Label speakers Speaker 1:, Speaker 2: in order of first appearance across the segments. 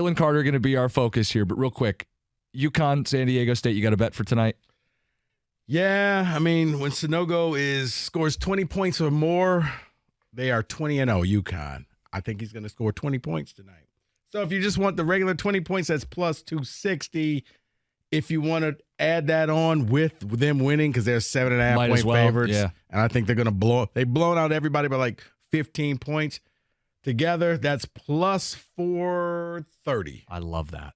Speaker 1: Jalen Carter going to be our focus here, but real quick, UConn, San Diego State, you got a bet for tonight?
Speaker 2: Yeah, I mean, when Sanogo scores 20 points or more, they are 20-0, UConn. I think he's going to score 20 points tonight. So if you just want the regular 20 points, that's plus 260. If you want to add that on with them winning, because they're 7.5-point favorites,
Speaker 1: yeah.
Speaker 2: And I think they're going to they've blown out everybody by like 15 points together. That's plus 430.
Speaker 1: I love that.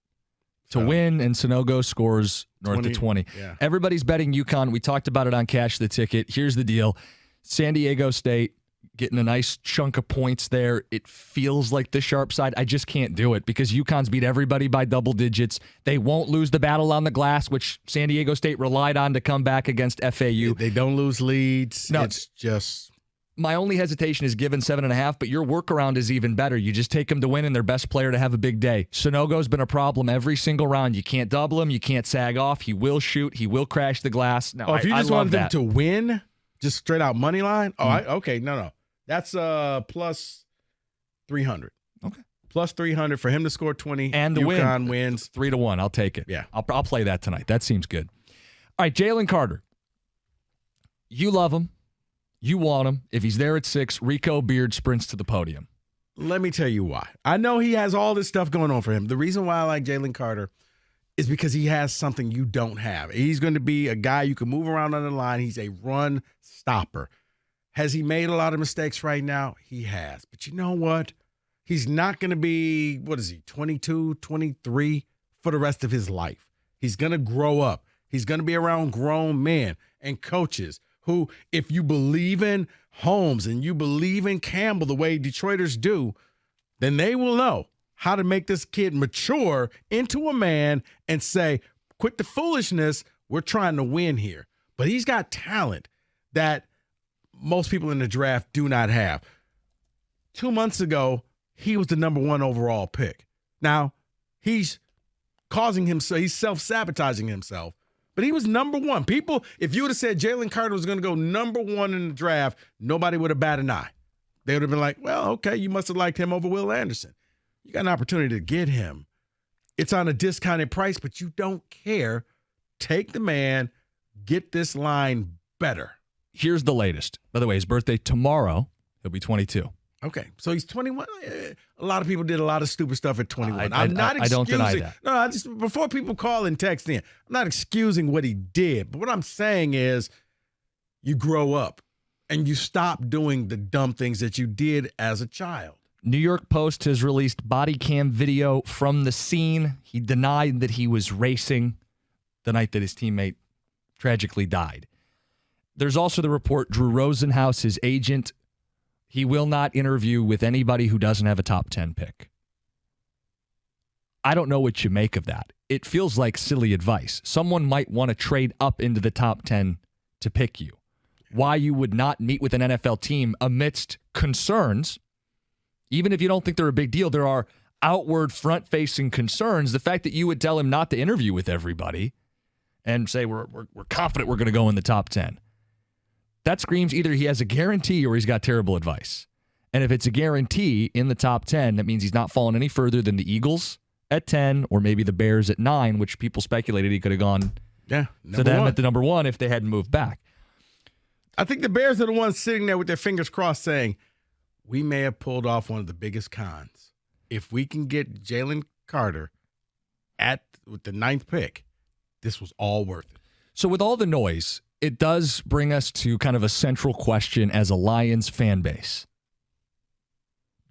Speaker 1: To win, and Sanogo scores north of 20.
Speaker 2: Yeah.
Speaker 1: Everybody's betting UConn. We talked about it on Cash the Ticket. Here's the deal. San Diego State getting a nice chunk of points there. It feels like the sharp side. I just can't do it because UConn's beat everybody by double digits. They won't lose the battle on the glass, which San Diego State relied on to come back against FAU.
Speaker 2: They don't lose leads.
Speaker 1: No,
Speaker 2: it's just...
Speaker 1: My only hesitation is given 7.5, but your workaround is even better. You just take them to win and their best player to have a big day. Sonogo's been a problem every single round. You can't double him. You can't sag off. He will shoot. He will crash the glass. No,
Speaker 2: if you just wanted them
Speaker 1: that.
Speaker 2: to win, just straight out money line? Okay, no. That's plus 300.
Speaker 1: Okay.
Speaker 2: Plus 300 for him to score 20.
Speaker 1: And the
Speaker 2: UConn wins.
Speaker 1: 3-1. I'll take it.
Speaker 2: Yeah.
Speaker 1: I'll play that tonight. That seems good. All right, Jalen Carter. You love him. You want him. If he's there at 6, Rico Beard sprints to the podium.
Speaker 2: Let me tell you why. I know he has all this stuff going on for him. The reason why I like Jalen Carter is because he has something you don't have. He's going to be a guy you can move around on the line. He's a run stopper. Has he made a lot of mistakes right now? He has. But you know what? He's not going to be, 22, 23 for the rest of his life. He's going to grow up. He's going to be around grown men and coaches who, if you believe in Holmes and you believe in Campbell the way Detroiters do, then they will know how to make this kid mature into a man and say, quit the foolishness, we're trying to win here. But he's got talent that most people in the draft do not have. 2 months ago, he was the number 1 overall pick. Now, he's self-sabotaging himself. But he was number 1. People, if you would have said Jalen Carter was going to go number 1 in the draft, nobody would have batted an eye. They would have been like, well, okay, you must have liked him over Will Anderson. You got an opportunity to get him. It's on a discounted price, but you don't care. Take the man, get this line better.
Speaker 1: Here's the latest. By the way, his birthday tomorrow. He'll be 22.
Speaker 2: Okay, so he's 21. A lot of people did a lot of stupid stuff at 21. I'm not excusing.
Speaker 1: I don't deny that.
Speaker 2: No, I just before people call and text in, I'm not excusing what he did. But what I'm saying is you grow up and you stop doing the dumb things that you did as a child.
Speaker 1: New York Post has released body cam video from the scene. He denied that he was racing the night that his teammate tragically died. There's also the report Drew Rosenhaus, his agent, he will not interview with anybody who doesn't have a top 10 pick. I don't know what you make of that. It feels like silly advice. Someone might want to trade up into the top 10 to pick you. Why you would not meet with an NFL team amidst concerns, even if you don't think they're a big deal, there are outward front-facing concerns. The fact that you would tell him not to interview with everybody and say, we're confident we're going to go in the top 10. That screams either he has a guarantee or he's got terrible advice. And if it's a guarantee in the top 10, that means he's not fallen any further than the Eagles at 10 or maybe the Bears at 9, which people speculated he could have gone to them at the number 1 if they hadn't moved back.
Speaker 2: I think the Bears are the ones sitting there with their fingers crossed saying, we may have pulled off one of the biggest cons. If we can get Jalen Carter with the 9th pick, this was all worth it.
Speaker 1: So with all the noise, it does bring us to kind of a central question as a Lions fan base.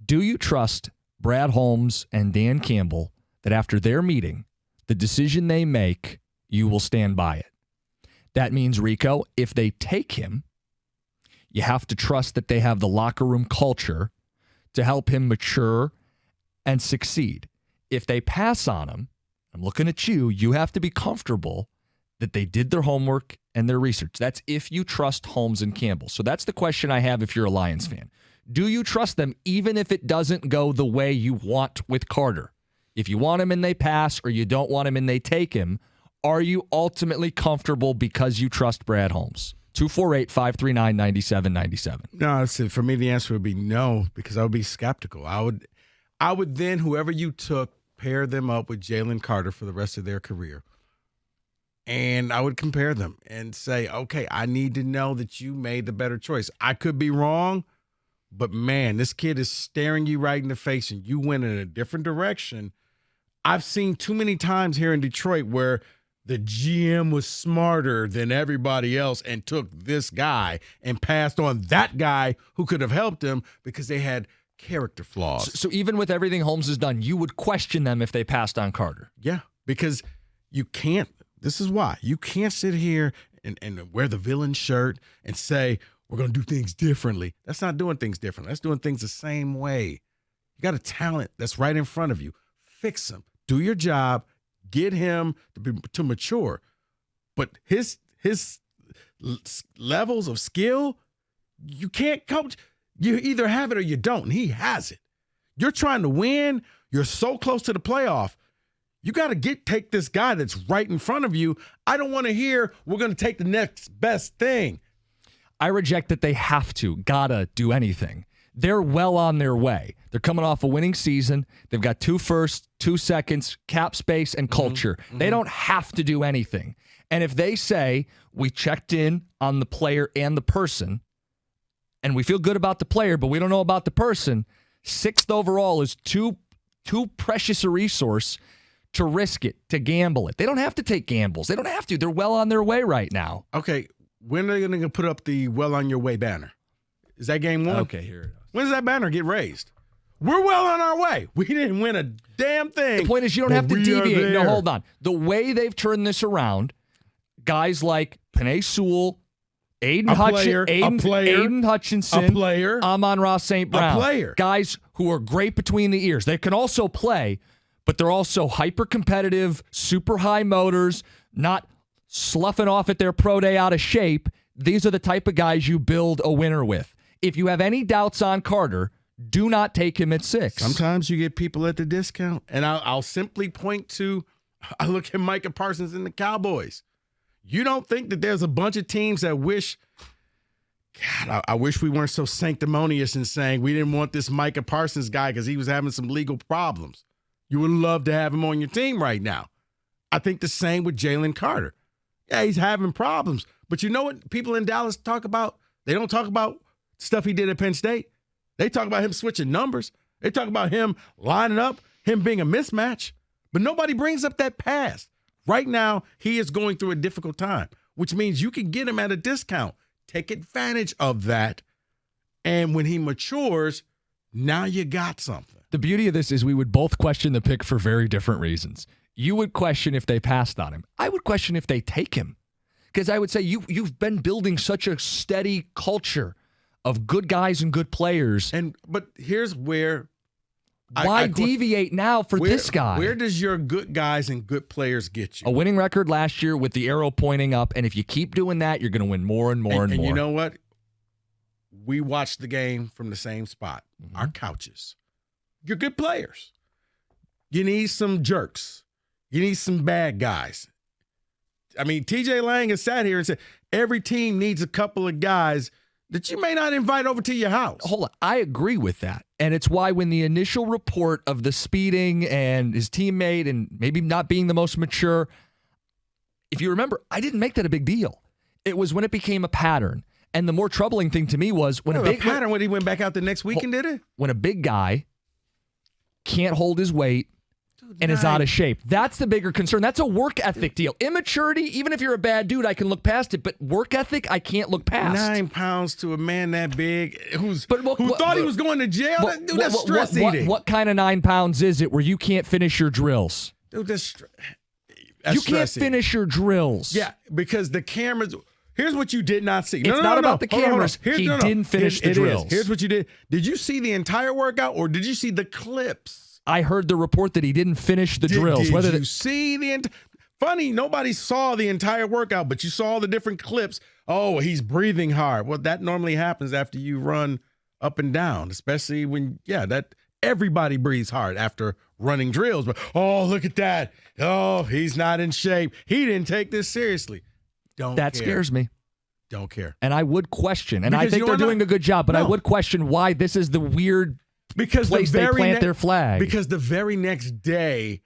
Speaker 1: Do you trust Brad Holmes and Dan Campbell that after their meeting, the decision they make, you will stand by it? That means, Rico, if they take him, you have to trust that they have the locker room culture to help him mature and succeed. If they pass on him, I'm looking at you, you have to be comfortable that they did their homework and their research. That's if you trust Holmes and Campbell. So that's the question I have if you're a Lions fan. Do you trust them even if it doesn't go the way you want with Carter? If you want him and they pass or you don't want him and they take him, are you ultimately comfortable because you trust Brad Holmes? 248-539-9797.
Speaker 2: No, for me, the answer would be no, because I would be skeptical. I would then, whoever you took pair them up with Jalen Carter for the rest of their career. And I would compare them and say, okay, I need to know that you made the better choice. I could be wrong, but man, this kid is staring you right in the face and you went in a different direction. I've seen too many times here in Detroit where the GM was smarter than everybody else and took this guy and passed on that guy who could have helped him because they had character flaws.
Speaker 1: So even with everything Holmes has done, you would question them if they passed on Carter.
Speaker 2: Yeah, because you can't. This is why. You can't sit here and wear the villain shirt and say, we're going to do things differently. That's not doing things differently. That's doing things the same way. You got a talent that's right in front of you. Fix him. Do your job. Get him to mature. But his levels of skill, you can't coach. You either have it or you don't, and he has it. You're trying to win. You're so close to the playoff. You got to take this guy that's right in front of you. I don't want to hear we're going to take the next best thing.
Speaker 1: I reject that they have to, gotta do anything. They're well on their way. They're coming off a winning season. They've got 2 firsts, 2 seconds, cap space, and culture. Mm-hmm. They don't have to do anything. And if they say, we checked in on the player and the person, and we feel good about the player, but we don't know about the person, 6th overall is too precious a resource to risk it, to gamble it. They don't have to take gambles. They don't have to. They're well on their way right now.
Speaker 2: Okay, when are they going to put up the well on your way banner? Is that game 1?
Speaker 1: Okay, here it is.
Speaker 2: When does that banner get raised? We're well on our way. We didn't win a damn thing.
Speaker 1: The point is you don't have to deviate. No, hold on. The way they've turned this around, guys like Penei Sewell, Aiden Hutchinson, Amon-Ra St. Brown, guys who are great between the ears. They can also play, but they're also hyper-competitive, super high motors, not sloughing off at their pro day out of shape. These are the type of guys you build a winner with. If you have any doubts on Carter, do not take him at 6.
Speaker 2: Sometimes you get people at the discount, and I'll simply point to, I look at Micah Parsons and the Cowboys. You don't think that there's a bunch of teams that wish, God, I wish we weren't so sanctimonious in saying we didn't want this Micah Parsons guy because he was having some legal problems. You would love to have him on your team right now. I think the same with Jalen Carter. Yeah, he's having problems. But you know what people in Dallas talk about? They don't talk about stuff he did at Penn State. They talk about him switching numbers. They talk about him lining up, him being a mismatch. But nobody brings up that past. Right now, he is going through a difficult time, which means you can get him at a discount. Take advantage of that. And when he matures, now you got something.
Speaker 1: The beauty of this is we would both question the pick for very different reasons. You would question if they passed on him. I would question if they take him. Because I would say you've been building such a steady culture of good guys and good players.
Speaker 2: But here's where
Speaker 1: why deviate now for this guy?
Speaker 2: Where does your good guys and good players get you?
Speaker 1: A winning record last year with the arrow pointing up, and if you keep doing that, you're going to win more and more and more.
Speaker 2: And you know what? We watched the game from the same spot, our couches. You're good players. You need some jerks. You need some bad guys. I mean, TJ Lang has sat here and said every team needs a couple of guys that you may not invite over to your house.
Speaker 1: Hold on. I agree with that. And it's why when the initial report of the speeding and his teammate and maybe not being the most mature, if you remember, I didn't make that a big deal. It was when it became a pattern. And the more troubling thing to me was when
Speaker 2: when he went back out the next week and did it?
Speaker 1: When a big guy can't hold his weight and is out of shape. That's the bigger concern. That's a work ethic deal. Immaturity, even if you're a bad dude, I can look past it. But work ethic, I can't look past.
Speaker 2: 9 pounds to a man that big who thought he was going to jail? That's stress eating.
Speaker 1: What kind of 9 pounds is it where you can't finish your drills?
Speaker 2: Dude,
Speaker 1: you can't finish your drills.
Speaker 2: Yeah, because the cameras... Here's what you did not see.
Speaker 1: It's not about the cameras. He didn't finish the drills.
Speaker 2: Here's what you did. Did you see the entire workout or did you see the clips?
Speaker 1: I heard the report that he didn't finish the drills.
Speaker 2: Did you see the funny, nobody saw the entire workout, but you saw the different clips. Oh, he's breathing hard. Well, that normally happens after you run up and down, especially when, that everybody breathes hard after running drills. But, oh, look at that. Oh, he's not in shape. He didn't take this seriously. That
Speaker 1: scares me.
Speaker 2: Don't care.
Speaker 1: And I would question, and I think they're doing a good job, but I would question why this is the weird
Speaker 2: because
Speaker 1: place they plant their flag.
Speaker 2: Because the very next day,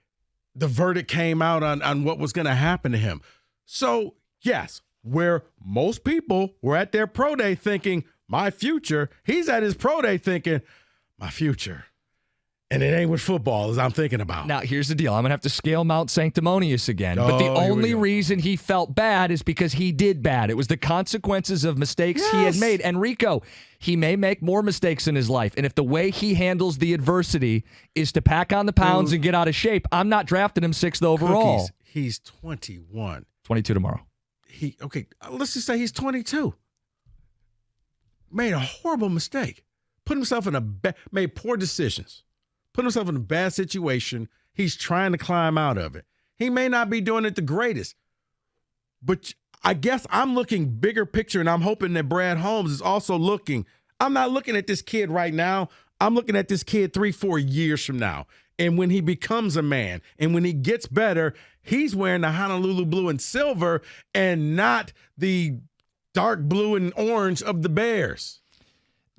Speaker 2: the verdict came out on what was going to happen to him. So, yes, where most people were at their pro day thinking, my future, he's at his pro day thinking, my future. And it ain't with football as I'm thinking about.
Speaker 1: Now, here's the deal. I'm going to have to scale Mount Sanctimonious again. But the only reason he felt bad is because he did bad. It was the consequences of mistakes he had made. And Rico, he may make more mistakes in his life. And if the way he handles the adversity is to pack on the pounds and get out of shape, I'm not drafting him 6th overall.
Speaker 2: Cookies, he's 21.
Speaker 1: 22 tomorrow.
Speaker 2: Let's just say he's 22. Made a horrible mistake. Put himself in made poor decisions. Put himself in a bad situation. He's trying to climb out of it. He may not be doing it the greatest, but I guess I'm looking bigger picture, and I'm hoping that Brad Holmes is also looking. I'm not looking at this kid right now. I'm looking at this kid 3-4 years from now. And when he becomes a man and when he gets better, he's wearing the Honolulu blue and silver and not the dark blue and orange of the Bears.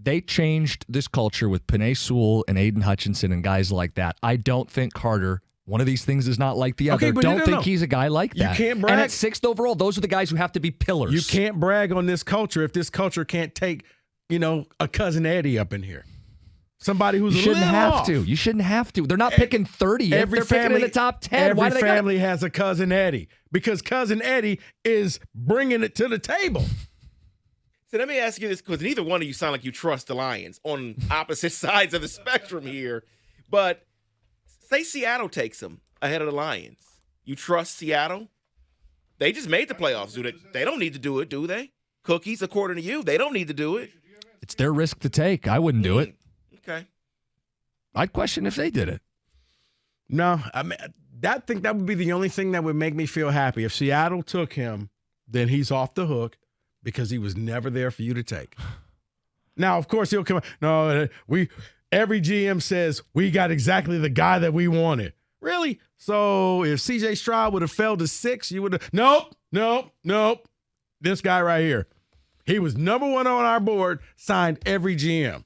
Speaker 1: They changed this culture with Penei Sewell and Aiden Hutchinson and guys like that. I don't think Carter, one of these things is not like the other.
Speaker 2: Okay, but
Speaker 1: don't think he's a guy like that.
Speaker 2: You can't brag.
Speaker 1: And at 6th overall, those are the guys who have to be pillars.
Speaker 2: You can't brag on this culture if this culture can't take, a cousin Eddie up in here. Somebody who's
Speaker 1: You shouldn't have
Speaker 2: off.
Speaker 1: to. You shouldn't have to. They're not picking 30th. They're picking in the top 10.
Speaker 2: Every family has a cousin Eddie because cousin Eddie is bringing it to the table.
Speaker 3: So let me ask you this, because neither one of you sound like you trust the Lions on opposite sides of the spectrum here. But say Seattle takes them ahead of the Lions. You trust Seattle? They just made the playoffs. They don't need to do it, do they? Cookies, according to you, they don't need to do it.
Speaker 1: It's their risk to take. I wouldn't do it.
Speaker 3: Okay.
Speaker 1: I'd question if they did it.
Speaker 2: No, I mean, I think that would be the only thing that would make me feel happy. If Seattle took him, then he's off the hook. Because he was never there for you to take. Now, of course, he'll come. No, every GM says we got exactly the guy that we wanted. Really? So if C.J. Stroud would have fell to 6, you would have. Nope. This guy right here. He was number 1 on our board. Signed every GM.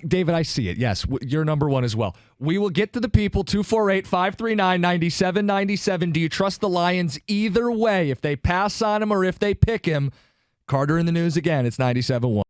Speaker 1: David, I see it. Yes, you're number 1 as well. We will get to the people. 248-539-9797. Do you trust the Lions either way? If they pass on him or if they pick him? Carter in the news again. It's 97.1.